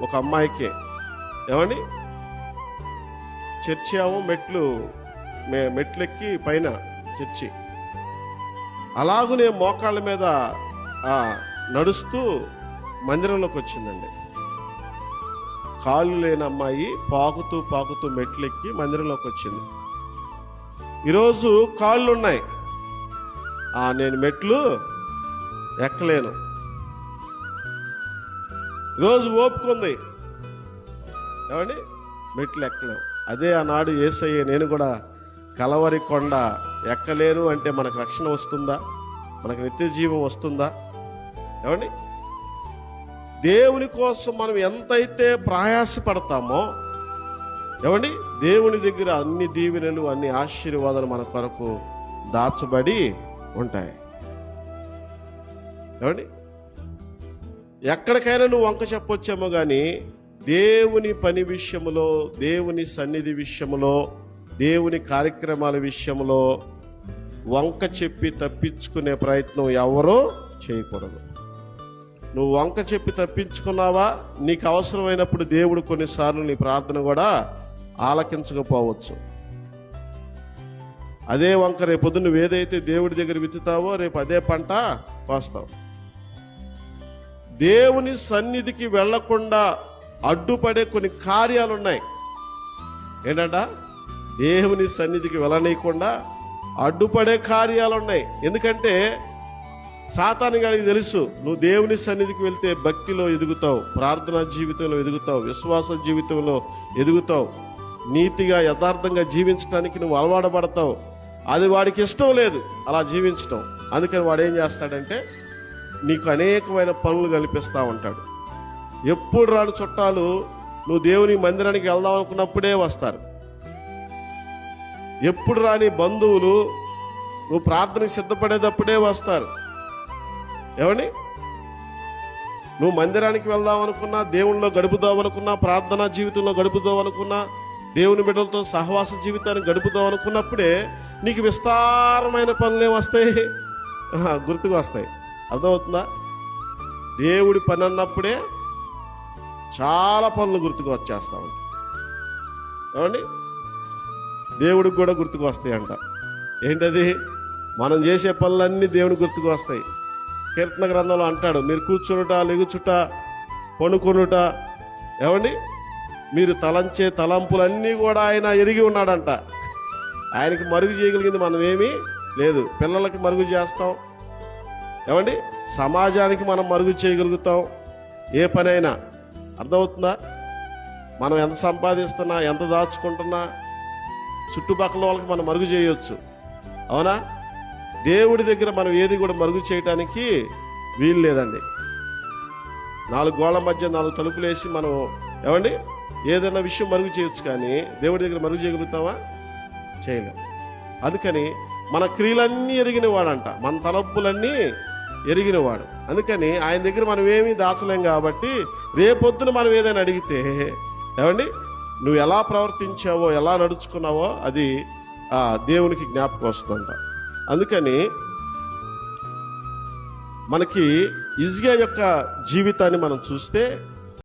ఒక అమ్మాయికి. ఏమండి, చర్చి ఏమో మెట్లెక్కి పైన చర్చి, అలాగునే మోకాళ్ళ మీద నడుస్తూ మందిరంలోకి వచ్చిందండి. కాళ్ళు లేని అమ్మాయి పాకుతూ పాకుతూ మెట్లెక్కి మందిరంలోకి వచ్చింది. ఈరోజు కాళ్ళు ఉన్నాయి, నేను మెట్లు ఎక్కలేను. ఈరోజు ఓపుకుంది, ఏమండి, మెట్లు ఎక్కలేము. అదే ఆనాడు యేసయ్య నేను కూడా కలవరి కొండ ఎక్కలేను అంటే మనకు రక్షణ వస్తుందా? మనకు నిత్య జీవం వస్తుందా? ఏమండి, దేవుని కోసం మనం ఎంతైతే ప్రయాసపడతామో, ఏమండి, దేవుని దగ్గర అన్ని దీవెనలు అన్ని ఆశీర్వాదాలు మన కొరకు దాచబడి ఉంటాయి. ఏమండి, ఎక్కడికైనా నువ్వు వంక చెప్పొచ్చేమో కానీ దేవుని పని విషయంలో, దేవుని సన్నిధి విషయంలో, దేవుని కార్యక్రమాల విషయంలో వంక చెప్పి తప్పించుకునే ప్రయత్నం ఎవరో చేయకూడదు. నువ్వు వంక చెప్పి తప్పించుకున్నావా, నీకు అవసరమైనప్పుడు దేవుడు కొన్నిసార్లు నీ ప్రార్థన కూడా ఆలకించకపోవచ్చు. అదే వంక రేపొద్దు నువ్వు ఏదైతే దేవుడి దగ్గర విత్తుతావో రేపు అదే పంట కోస్తావు. దేవుని సన్నిధికి వెళ్లకుండా అడ్డుపడే కొన్ని కార్యాలు ఉన్నాయి. ఏంటంట, దేవుని సన్నిధికి వెళ్ళనీయకుండా అడ్డుపడే కార్యాలు ఉన్నాయి. ఎందుకంటే సాతాను గాడికి తెలుసు, నువ్వు దేవుని సన్నిధికి వెళ్తే భక్తిలో ఎదుగుతావు, ప్రార్థనా జీవితంలో ఎదుగుతావు, విశ్వాస జీవితంలో ఎదుగుతావు, నీతిగా యథార్థంగా జీవించడానికి నువ్వు అలవాటుపడతావు. అది వాడికి ఇష్టం లేదు అలా జీవించటం. అందుకని వాడు ఏం చేస్తాడంటే నీకు అనేకమైన పనులు కల్పిస్తూ ఉంటాడు. ఎప్పుడు రాని చుట్టాలు నువ్వు దేవుని మందిరానికి వెళ్దాం అనుకున్నప్పుడే వస్తారు. ఎప్పుడు రాని బంధువులు నువ్వు ప్రార్థనకి సిద్ధపడేటప్పుడే వస్తారు. ఏమండి, నువ్వు మందిరానికి వెళ్దాం అనుకున్నా, దేవునిలో గడుపుదాం అనుకున్నా, ప్రార్థనా జీవితంలో గడుపుదాం అనుకున్నా, దేవుని బిడ్డలతో సహవాస జీవితాన్ని గడుపుదాం అనుకున్నప్పుడే నీకు విస్తారమైన పనులే వస్తాయి, గుర్తుకు వస్తాయి. అర్థమవుతుందా? దేవుడి పని అన్నప్పుడే చాలా పనులు గుర్తుకు వచ్చేస్తా ఉంటాయి. ఏమండి, దేవుడికి కూడా గుర్తుకు వస్తాయంట. ఏంటది? మనం చేసే పనులన్నీ దేవుడికి గుర్తుకు వస్తాయి. కీర్తన గ్రంథంలో అంటాడు, మీరు కూర్చునుట, లెగుచుట, పనుకొనుట, ఏమండి, మీరు తలంచే తలంపులన్నీ కూడా ఆయన ఎరిగి ఉన్నాడంట. ఆయనకి మరుగు చేయగలిగింది మనం ఏమీ లేదు. పిల్లలకి మరుగు చేస్తాం, ఏమండి, సమాజానికి మనం మరుగు చేయగలుగుతాం, ఏ పనైనా. అర్థమవుతుందా? మనం ఎంత సంపాదిస్తున్నా, ఎంత దాచుకుంటున్నా చుట్టుపక్కల వాళ్ళకి మనం మరుగు చేయొచ్చు, అవునా? దేవుడి దగ్గర మనం ఏది కూడా మరుగు చేయటానికి వీలు లేదండి. 4 గోళ్ల మధ్య 4 తలుపులు వేసి మనం, ఏమండి, ఏదైనా విషయం మరుగు చేయొచ్చు, కానీ దేవుడి దగ్గర మరుగు చేయగలుగుతామా? చేయలేం. అందుకని మన క్రియలన్నీ ఎరిగిన వాడంట, మన తలంపులన్నీ ఎరిగినవాడు. అందుకని ఆయన దగ్గర మనం ఏమీ దాచలేం. కాబట్టి రేపొద్దున మనం ఏదైనా అడిగితే, ఏమండి, నువ్వు ఎలా ప్రవర్తించావో, ఎలా నడుచుకున్నావో అది దేవునికి జ్ఞాపకం వస్తుందంట. అందుకని మనకి హిజ్కియా యొక్క జీవితాన్ని మనం చూస్తే